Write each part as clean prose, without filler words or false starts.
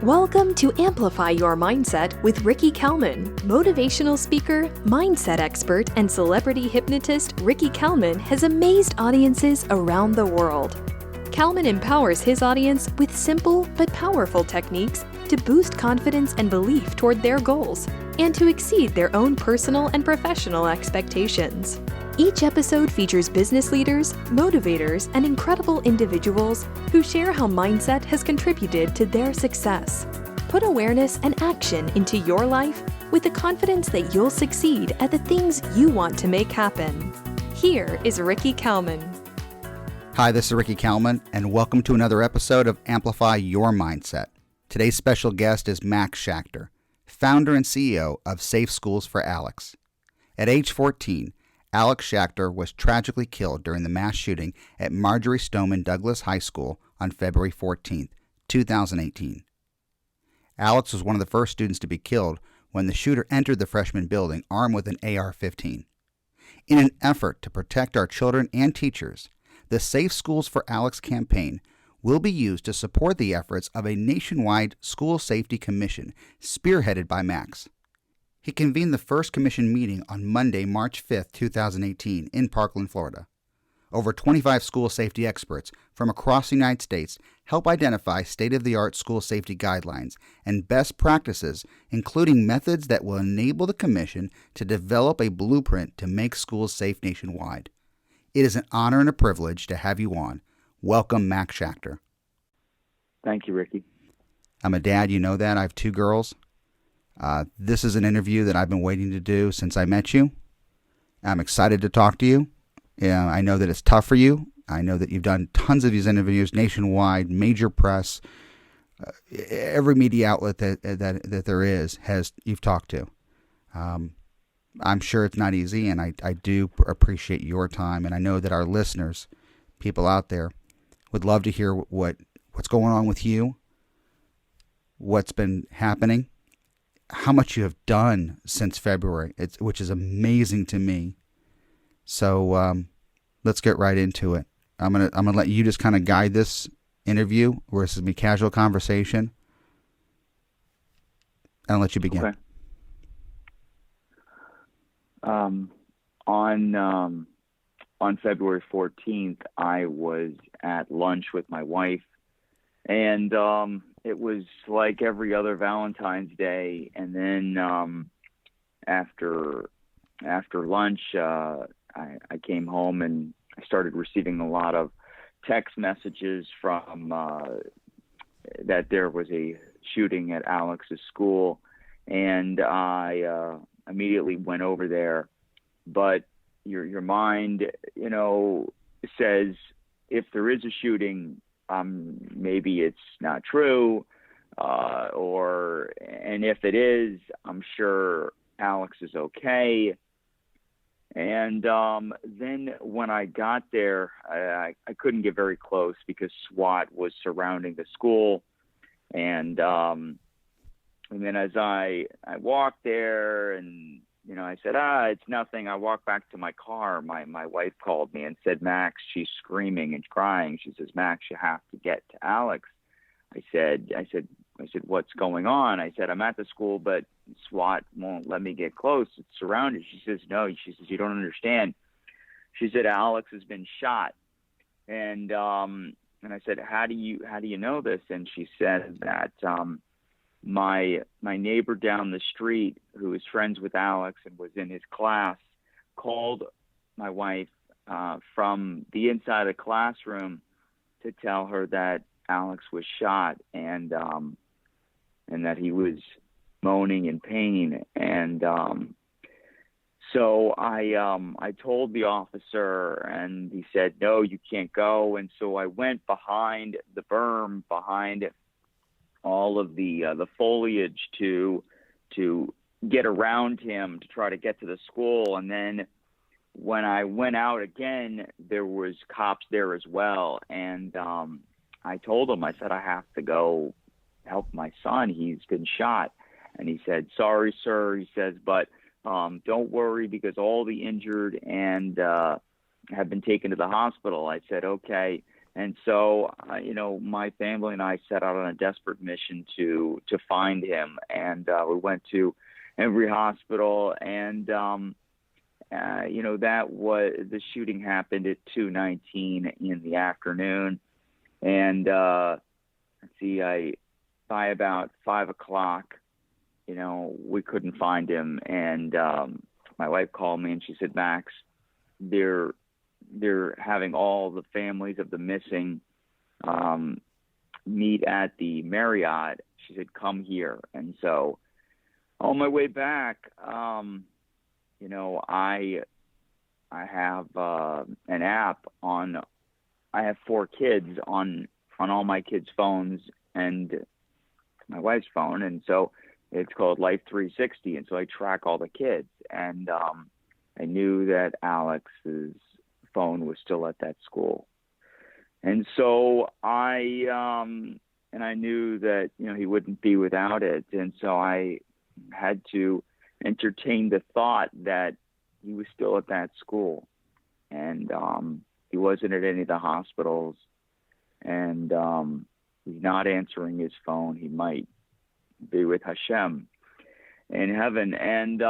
Welcome to Amplify Your Mindset with Ricky Kalman. Motivational speaker, mindset expert, and celebrity hypnotist Ricky Kalman has amazed audiences around the world. Kalman empowers his audience with simple but powerful techniques to boost confidence and belief toward their goals and to exceed their own personal and professional expectations. Each episode features business leaders, motivators, and incredible individuals who share how mindset has contributed to their success. Put awareness and action into your life with the confidence that you'll succeed at the things you want to make happen. Here is Ricky Kalman. Hi, this is Ricky Kalman, and welcome to another episode of Amplify Your Mindset. Today's special guest is Max Schachter, founder and CEO of Safe Schools for Alex. At age 14, Alex Schachter was tragically killed during the mass shooting at Marjory Stoneman Douglas High School on February 14, 2018. Alex was one of the first students to be killed when the shooter entered the freshman building armed with an AR-15. In an effort to protect our children and teachers, the Safe Schools for Alex campaign will be used to support the efforts of a nationwide school safety commission spearheaded by Max. He convened the first commission meeting on Monday, March 5, 2018, in Parkland, Florida. Over 25 school safety experts from across the United States help identify state-of-the-art school safety guidelines and best practices, including methods that will enable the commission to develop a blueprint to make schools safe nationwide. It is an honor and a privilege to have you on. Welcome, Max Schachter. Thank you, Ricky. I'm a dad, you know that. I have two girls. This is an interview that I've been waiting to do since I met you. I'm excited to talk to you. I know that it's tough for you. I know that you've done tons of these interviews nationwide, major press, every media outlet that there is you've talked to. I'm sure it's not easy, and I do appreciate your time, and I know that our listeners, people out there, would love to hear what's going on with you, what's been happening, how much you have done since February, which is amazing to me. So let's get right into it. I'm gonna let you just kind of guide this interview, where this is gonna be casual conversation, and I'll let you begin. Okay. On February 14th, I was at lunch with my wife, and it was like every other Valentine's Day. And then after lunch, I came home and I started receiving a lot of text messages from that there was a shooting at Alex's school, and I immediately went over there. But your mind, says if there is a shooting, maybe it's not true, and if it is, I'm sure Alex is okay. And then when I got there, I couldn't get very close because SWAT was surrounding the school. And then as I walked there, and I said, it's nothing. I walked back to my car. My wife called me and said, Max, she's screaming and crying. She says, Max, you have to get to Alex. I said, what's going on? I said, I'm at the school, but SWAT won't let me get close. It's surrounded. She says, no. She says, you don't understand. She said, Alex has been shot. And I said, how do you know this? And she said that my neighbor down the street, who is friends with Alex and was in his class, called my wife from the inside of the classroom to tell her that Alex was shot, and that he was moaning in pain. And so I told the officer, and he said, no, you can't go. And so I went behind the berm, behind all of the foliage to get around him to try to get to the school. And then when I went out again, there was cops there as well. And I told him, I said, I have to go help my son. He's been shot. And he said, sorry, sir. He says, but don't worry, because all the injured and have been taken to the hospital. I said, okay. And so, my family and I set out on a desperate mission to find him. And we went to every hospital. And, the shooting happened at 2:19 in the afternoon. And, by about 5 o'clock, we couldn't find him. And my wife called me and she said, Max, they're having all the families of the missing meet at the Marriott. She said, come here. And so on my way back, I have an app on, I have 4 kids on all my kids' phones and my wife's phone. And so it's called Life 360. And so I track all the kids. And I knew that Alex's phone was still at that school. And so I knew that, he wouldn't be without it. And so I had to entertain the thought that he was still at that school. And he wasn't at any of the hospitals. And he's not answering his phone. He might be with Hashem in heaven. And,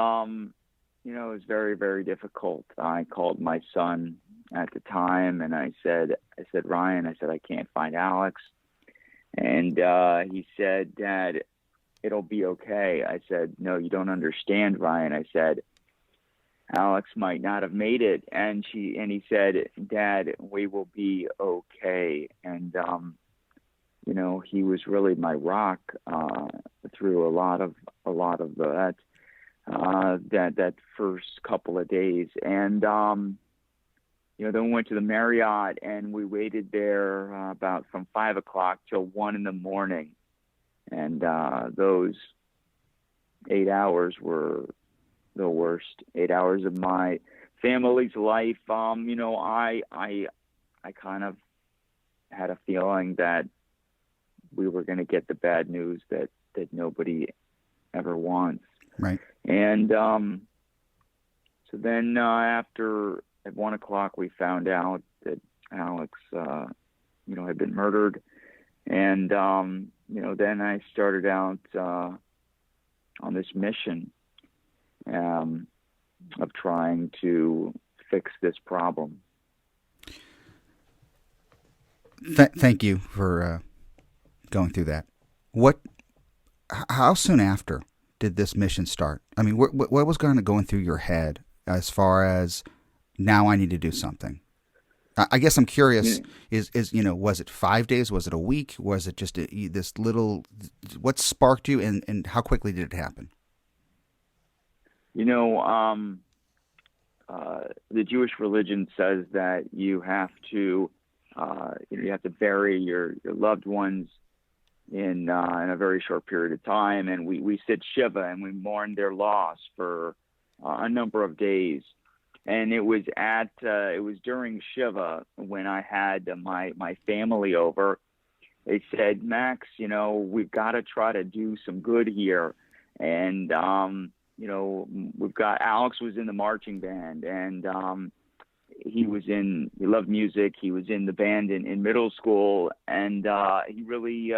it was very, very difficult. I called my son at the time and I said, Ryan, I can't find Alex. And he said, Dad, it'll be okay. I said, no, you don't understand, Ryan. I said, Alex might not have made it. And he said, Dad, we will be okay. And, he was really my rock through a lot of that first couple of days. And, then we went to the Marriott and we waited there about from 5 o'clock till 1 a.m. And those 8 hours were the worst 8 hours of my family's life. I kind of had a feeling that we were going to get the bad news that nobody ever wants. Right. And so then after at 1 o'clock, we found out that Alex, had been murdered. And, then I started out on this mission of trying to fix this problem. Thank you for going through that. How soon after did this mission start? I mean, what was going through your head as far as now I need to do something? I guess I'm curious, was it 5 days? Was it a week? Was it just this little, what sparked you and how quickly did it happen? The Jewish religion says that you have to, you have to bury your loved ones in a very short period of time. And we sit Shiva and we mourn their loss for a number of days. And it was during Shiva when I had my family over. They said, Max, we've got to try to do some good here. And, we've got, Alex was in the marching band and he loved music. He was in the band in middle school and he really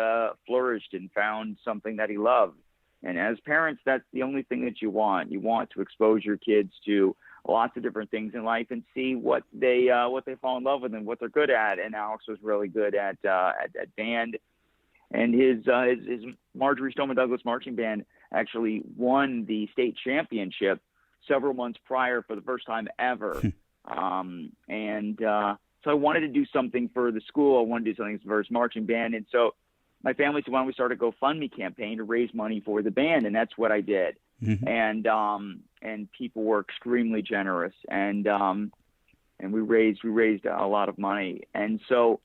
flourished and found something that he loved. And as parents, that's the only thing that you want. You want to expose your kids to lots of different things in life and see what they fall in love with and what they're good at. And Alex was really good at band, and his Marjory Stoneman Douglas marching band actually won the state championship several months prior for the first time ever. So I wanted to do something for the school. I wanted to do something for his marching band, and so my family said, why don't we start a GoFundMe campaign to raise money for the band? And that's what I did. Mm-hmm. And people were extremely generous, and we raised a lot of money. And so,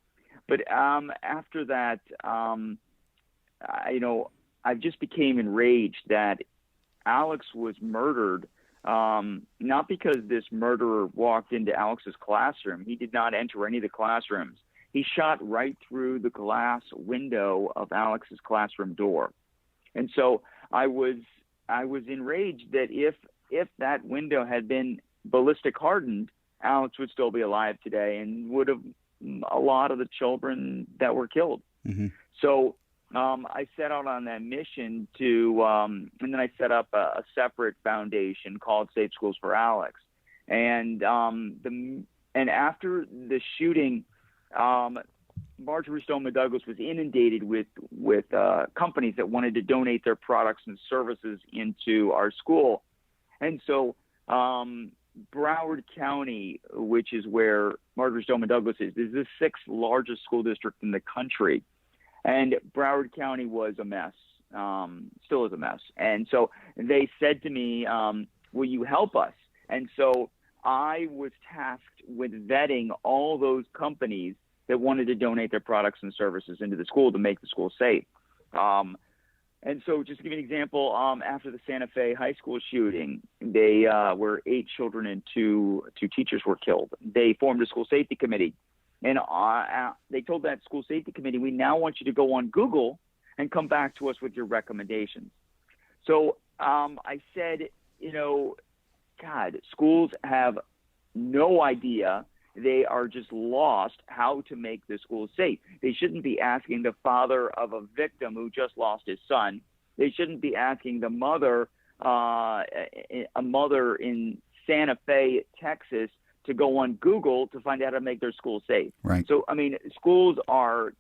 but after that, I just became enraged that Alex was murdered, not because this murderer walked into Alex's classroom. He did not enter any of the classrooms. He shot right through the glass window of Alex's classroom door. And so I was enraged that if that window had been ballistic hardened, Alex would still be alive today and would have a lot of the children that were killed. Mm-hmm. So I set out on that mission to, and then I set up a separate foundation called Safe Schools for Alex. And after the shooting, Marjory Stoneman Douglas was inundated with companies that wanted to donate their products and services into our school. And so Broward County, which is where Marjory Stoneman Douglas is the sixth largest school district in the country. And Broward County was a mess, still is a mess. And so they said to me, will you help us? And so I was tasked with vetting all those companies that wanted to donate their products and services into the school to make the school safe. And so just to give you an example, after the Santa Fe high school shooting, they where 8 children and two teachers were killed. They formed a school safety committee. And they told that school safety committee, we now want you to go on Google and come back to us with your recommendations. So I said, God, schools have no idea. They are just lost how to make the school safe. They shouldn't be asking the father of a victim who just lost his son. They shouldn't be asking the mother, a mother in Santa Fe, Texas, to go on Google to find out how to make their school safe. Right. So, schools are,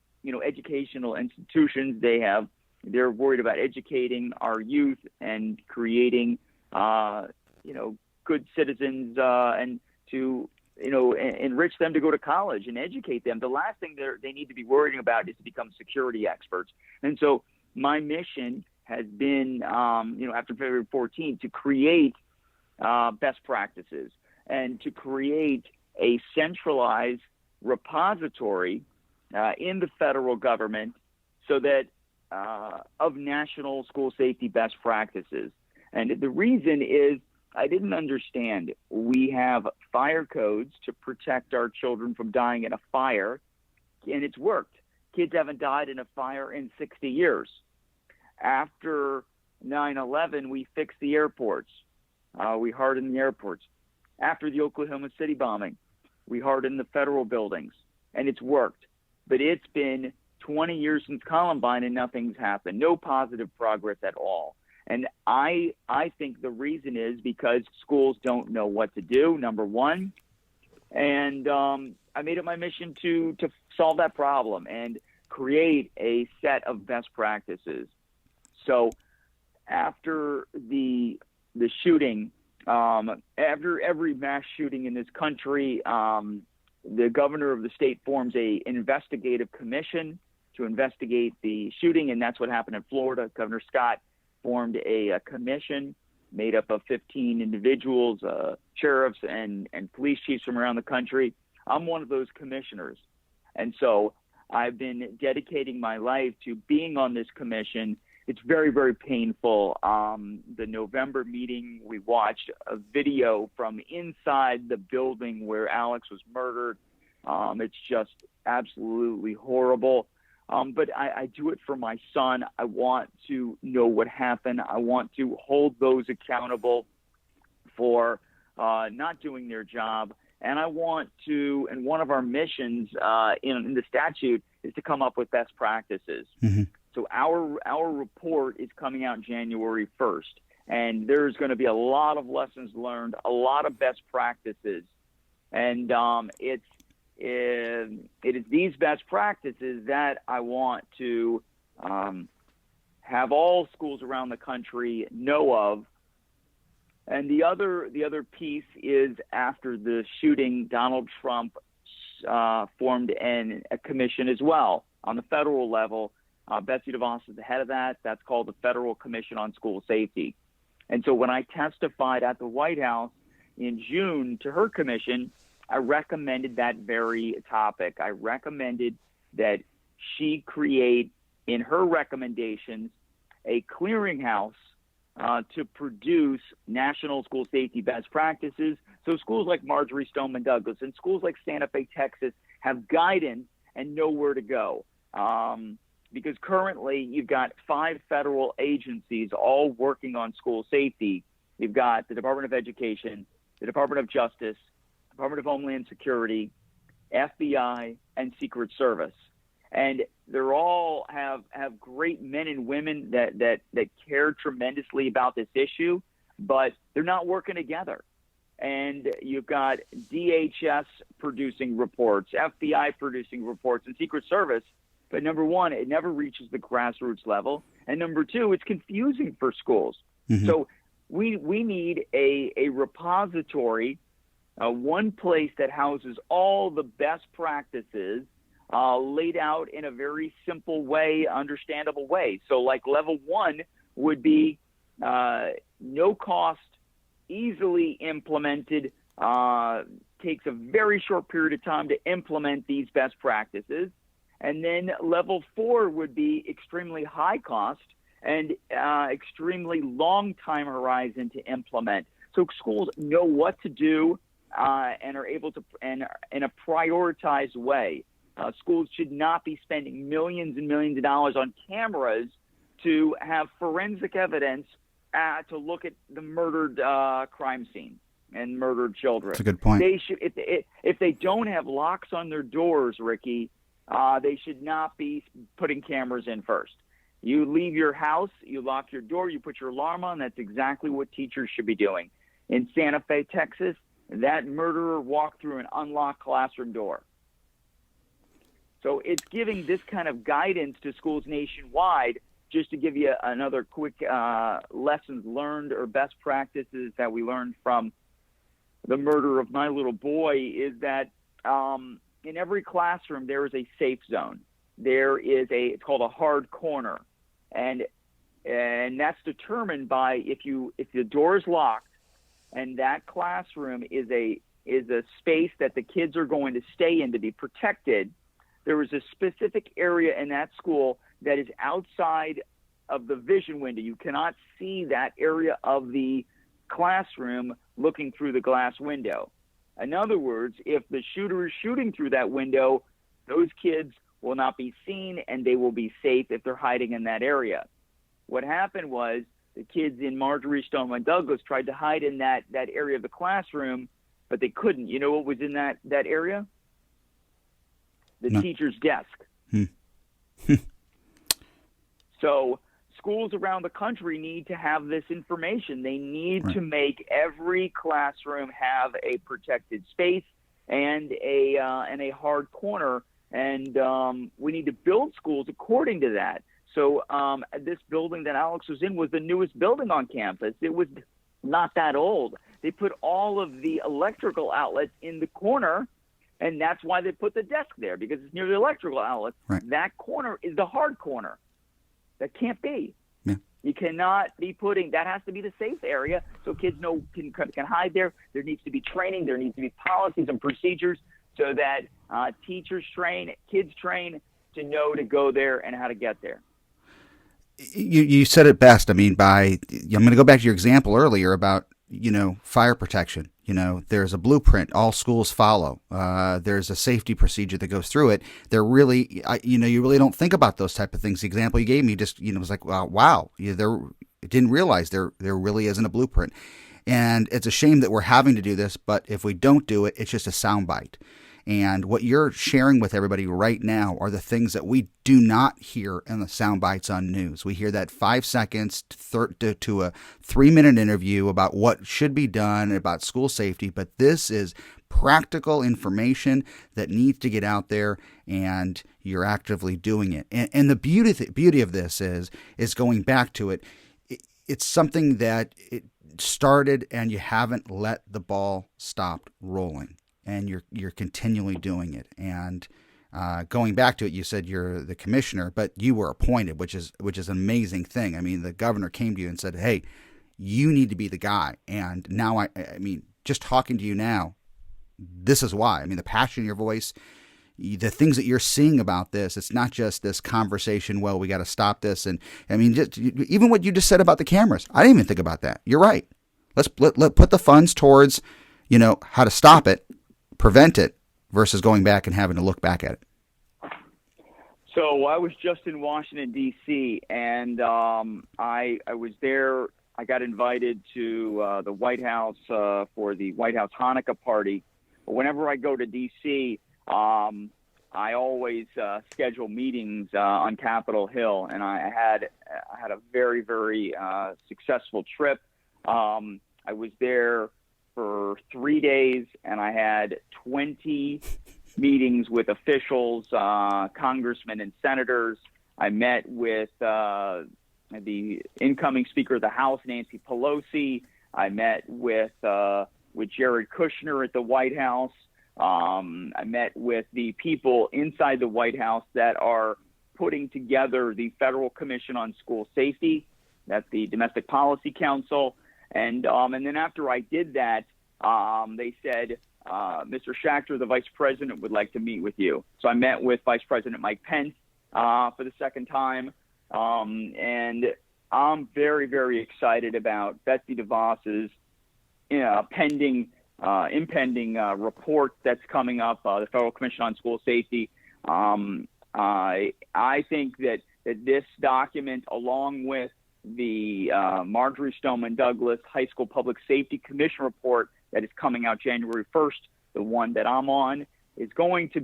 educational institutions. They're worried about educating our youth and creating, good citizens and to, enrich them to go to college and educate them. The last thing they need to be worrying about is to become security experts. And so my mission has been, after February 14th, to create best practices and to create a centralized repository in the federal government so that of national school safety best practices. And the reason is I didn't understand. We have fire codes to protect our children from dying in a fire, and it's worked. Kids haven't died in a fire in 60 years. After 9/11, we fixed the airports. We hardened the airports. After the Oklahoma City bombing, we hardened the federal buildings, and it's worked. But it's been 20 years since Columbine, and nothing's happened. No positive progress at all. And I think the reason is because schools don't know what to do, number one. And I made it my mission to solve that problem and create a set of best practices. So after the shooting, after every mass shooting in this country, the governor of the state forms an investigative commission to investigate the shooting, and that's what happened in Florida. Governor Scott formed a commission made up of 15 individuals, sheriffs and police chiefs from around the country. I'm one of those commissioners. And so I've been dedicating my life to being on this commission. It's very, very painful. The November meeting, we watched a video from inside the building where Alex was murdered. It's just absolutely horrible. But I do it for my son. I want to know what happened. I want to hold those accountable for not doing their job. And I want to, and one of our missions in the statute is to come up with best practices. Mm-hmm. So our report is coming out January 1st. And there's going to be a lot of lessons learned, a lot of best practices. And it is these best practices that I want to have all schools around the country know of. And the other piece is after the shooting, Donald Trump formed a commission as well on the federal level. Betsy DeVos is the head of that. That's called the Federal Commission on School Safety. And so when I testified at the White House in June to her commission, I recommended that very topic. I recommended that she create, in her recommendations, a clearinghouse to produce national school safety best practices. So schools like Marjory Stoneman Douglas and schools like Santa Fe, Texas have guidance and know where to go. Because currently you've got 5 federal agencies all working on school safety. You've got the Department of Education, the Department of Justice, Department of Homeland Security, FBI, and Secret Service. And they're all have great men and women that care tremendously about this issue, but they're not working together. And you've got DHS producing reports, FBI producing reports, and Secret Service. But number one, it never reaches the grassroots level. And number two, it's confusing for schools. Mm-hmm. So we need a repository, one place that houses all the best practices laid out in a very simple way, understandable way. So like level one would be no cost, easily implemented, takes a very short period of time to implement these best practices. And then level four would be extremely high cost and extremely long time horizon to implement. So schools know what to do and are able to, and in a prioritized way. Schools should not be spending millions and millions of dollars on cameras to have forensic evidence to look at the murdered crime scene and murdered children. That's a good point. They should, if they don't have locks on their doors, Ricky, they should not be putting cameras in first. You leave your house, you lock your door, you put your alarm on. That's exactly what teachers should be doing. In Santa Fe, Texas, that murderer walked through an unlocked classroom door. So it's giving this kind of guidance to schools nationwide. Just to give you another quick lessons learned or best practices that we learned from the murder of my little boy is that in every classroom there is a safe zone. There is it's called a hard corner, and that's determined by if the door is locked and that classroom is a space that the kids are going to stay in to be protected. There is a specific area in that school that is outside of the vision window. You cannot see that area of the classroom looking through the glass window. In other words, if the shooter is shooting through that window, those kids will not be seen and they will be safe if they're hiding in that area. What happened was the kids in Marjory, Stoneman, Douglas tried to hide in that area of the classroom, but they couldn't. You know what was in that area? The teacher's desk. So schools around the country need to have this information. They need to make every classroom have a protected space and a hard corner. And we need to build schools according to that. So this building that Alex was in was the newest building on campus. It was not that old. They put all of the electrical outlets in the corner. And that's why they put the desk there, because it's near the electrical outlets. Right. That corner is the hard corner. That can't be. Yeah. You cannot be putting – that has to be the safe area so kids can hide there. There needs to be training. There needs to be policies and procedures so that teachers train, kids train to know to go there and how to get there. You said it best. I mean, I'm going to go back to your example earlier about, fire protection. There's a blueprint all schools follow. There's a safety procedure that goes through it. They're really, you really don't think about those type of things. The example you gave me just, was like, wow. Didn't realize there really isn't a blueprint. And it's a shame that we're having to do this, but if we don't do it, it's just a soundbite. And what you're sharing with everybody right now are the things that we do not hear in the sound bites on news. We hear that 5 seconds to a 3-minute interview about what should be done about school safety. But this is practical information that needs to get out there, and you're actively doing it. And the beauty of this is going back to it. It's something that it started, and you haven't let the ball stop rolling. And you're continually doing it. And going back to it, you said you're the commissioner, but you were appointed, which is an amazing thing. I mean, the governor came to you and said, "Hey, you need to be the guy." And now, I mean, just talking to you now, this is why. I mean, the passion in your voice, the things that you're seeing about this. It's not just this conversation. Well, we got to stop this. And I mean, even what you just said about the cameras, I didn't even think about that. You're right. Let's put the funds towards, how to stop it. Prevent it versus going back and having to look back at it. So I was just in Washington, D.C., and I was there. I got invited to the White House for the White House Hanukkah party. But whenever I go to D.C., I always schedule meetings on Capitol Hill, and I had a very, very successful trip. I was there for 3 days, and I had 20 meetings with officials, congressmen and senators. I met with the incoming Speaker of the House, Nancy Pelosi. I met with Jared Kushner at the White House. I met with the people inside the White House that are putting together the Federal Commission on School Safety. That's the Domestic Policy Council. And then after I did that, they said, Mr. Schachter, the Vice President, would like to meet with you. So I met with Vice President Mike Pence for the second time. And I'm very, very excited about Betsy DeVos's impending report that's coming up, the Federal Commission on School Safety. I think that this document, along with the Marjory Stoneman Douglas High School Public Safety Commission report that is coming out January 1st, the one that I'm on, is going to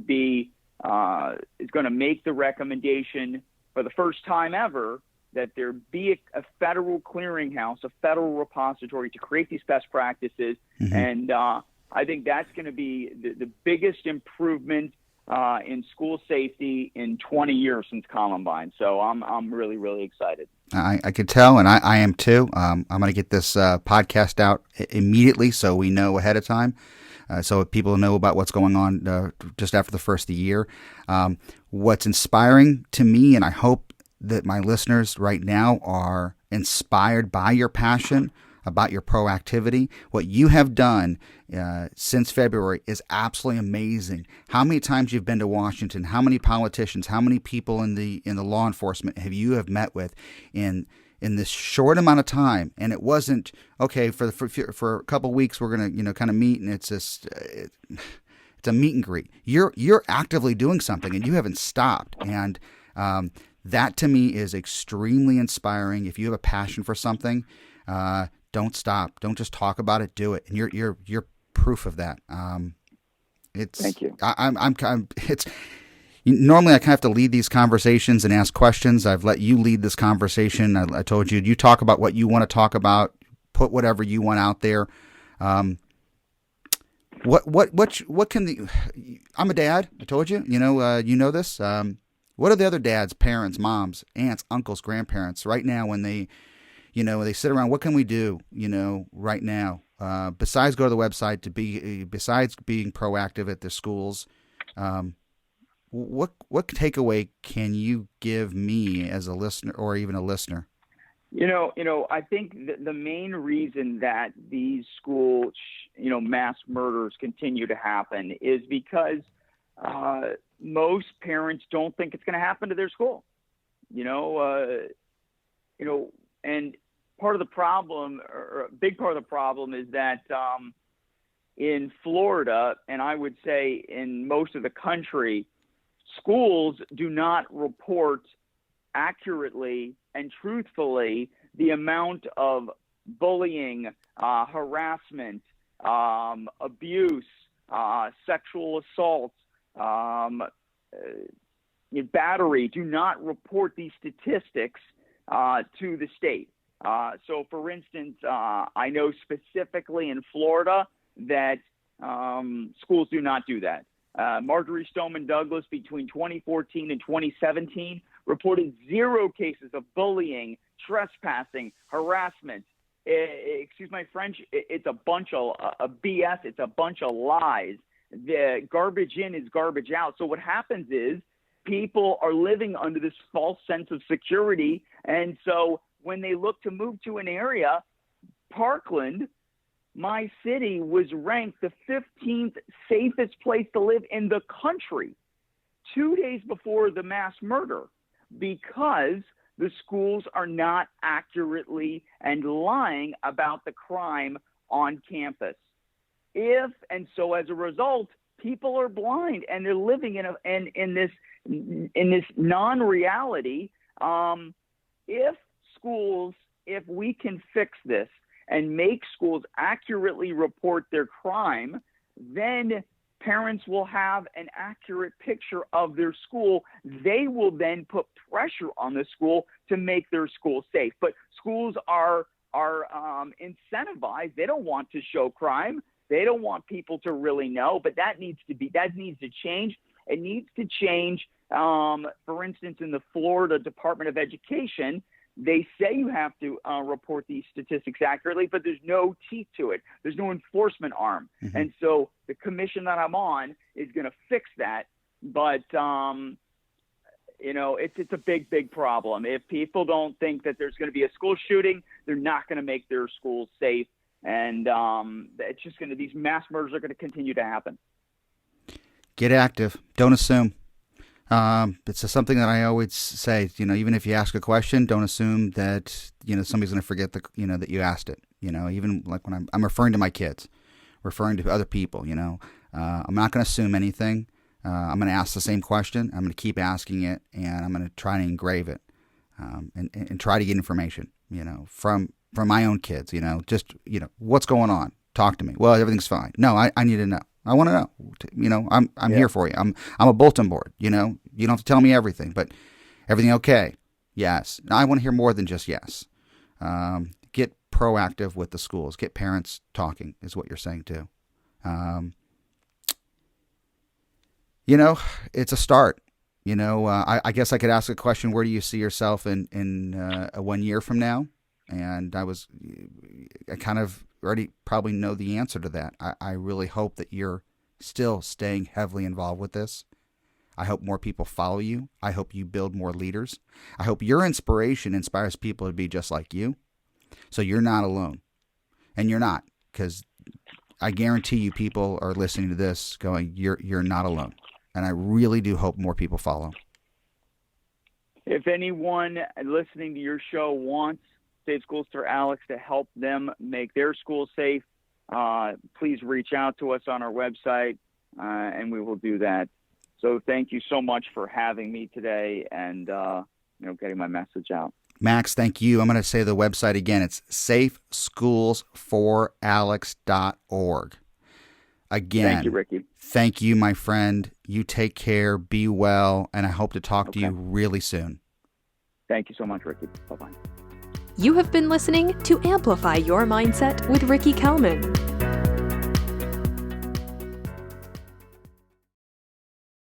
make the recommendation for the first time ever that there be a federal clearinghouse, a federal repository to create these best practices. Mm-hmm. And I think that's going to be the biggest improvement in school safety in 20 years since Columbine. So I'm really, really excited. I could tell, and I am too. I'm going to get this podcast out immediately so we know ahead of time. So people know about what's going on just after the first of the year. What's inspiring to me, and I hope that my listeners right now are inspired by your passion, about your proactivity. What you have done since February is absolutely amazing. How many times you've been to Washington? How many politicians? How many people in the law enforcement you have met with in this short amount of time? And it wasn't okay for a couple of weeks. We're gonna kind of meet, and it's just it's a meet and greet. You're actively doing something, and you haven't stopped. And that to me is extremely inspiring. If you have a passion for something, don't stop. Don't just talk about it. Do it. And you're proof of that. Thank you. Normally I kind of have to lead these conversations and ask questions. I've let you lead this conversation. I told you talk about what you want to talk about. Put whatever you want out there. What can I'm a dad. I told you. You know this. What are the other dads, parents, moms, aunts, uncles, grandparents right now when they sit around? What can we do? Right now, besides go to the website besides being proactive at the schools, what takeaway can you give me as a listener or even a listener? I think the main reason that these school, mass murders continue to happen is because most parents don't think it's going to happen to their school. And part of the problem, or a big part of the problem, is that in Florida, and I would say in most of the country, schools do not report accurately and truthfully the amount of bullying, harassment, abuse, sexual assault, battery. Do not report these statistics to the state. So, for instance, I know specifically in Florida that schools do not do that. Marjory Stoneman Douglas, between 2014 and 2017, reported 0 cases of bullying, trespassing, harassment. Excuse my French, it's a bunch of BS. It's a bunch of lies. The garbage in is garbage out. So what happens is people are living under this false sense of security. And so when they look to move to an area, Parkland, my city, was ranked the 15th safest place to live in the country 2 days before the mass murder, because the schools are not accurately and lying about the crime on campus. So as a result, people are blind and they're living in this non-reality. If we can fix this, and make schools accurately report their crime, then parents will have an accurate picture of their school. They will then put pressure on the school to make their school safe. But schools are incentivized. They don't want to show crime. They don't want people to really know. But that needs to change. It needs to change. For instance, in the Florida Department of Education, they say you have to report these statistics accurately, but there's no teeth to it. There's no enforcement arm. Mm-hmm. And so the commission that I'm on is going to fix that. But, it's a big, big problem. If people don't think that there's going to be a school shooting, they're not going to make their schools safe. And it's just these mass murders are going to continue to happen. Get active. Don't assume. It's something that I always say, even if you ask a question, don't assume that, somebody's going to forget that you asked it. Even like when I'm referring to my kids, referring to other people, I'm not going to assume anything. I'm going to ask the same question. I'm going to keep asking it, and I'm going to try and engrave it, and try to get information, from my own kids, what's going on? Talk to me. Well, everything's fine. No, I need to know. I want to know. I'm here for you. I'm a bulletin board. You don't have to tell me everything, but everything okay? Yes. Now, I want to hear more than just yes. Get proactive with the schools. Get parents talking is what you're saying too. It's a start. I guess I could ask a question. Where do you see yourself in 1 year from now? And I kind of already probably know the answer to that. I really hope that you're still staying heavily involved with this. I hope more people follow you. I hope you build more leaders. I hope your inspiration inspires people to be just like you. So you're not alone. And you're not, because I guarantee you people are listening to this going, you're not alone. And I really do hope more people follow. If anyone listening to your show wants Safe Schools for Alex to help them make their school safe, please reach out to us on our website, and we will do that. So thank you so much for having me today and getting my message out. Max, thank you. I'm going to say the website again. It's safeschoolsforalex.org. Again, thank you, Ricky. Thank you, my friend. You take care, be well, and I hope to talk to you really soon. Thank you so much, Ricky. Bye-bye. You have been listening to Amplify Your Mindset with Ricky Kalman.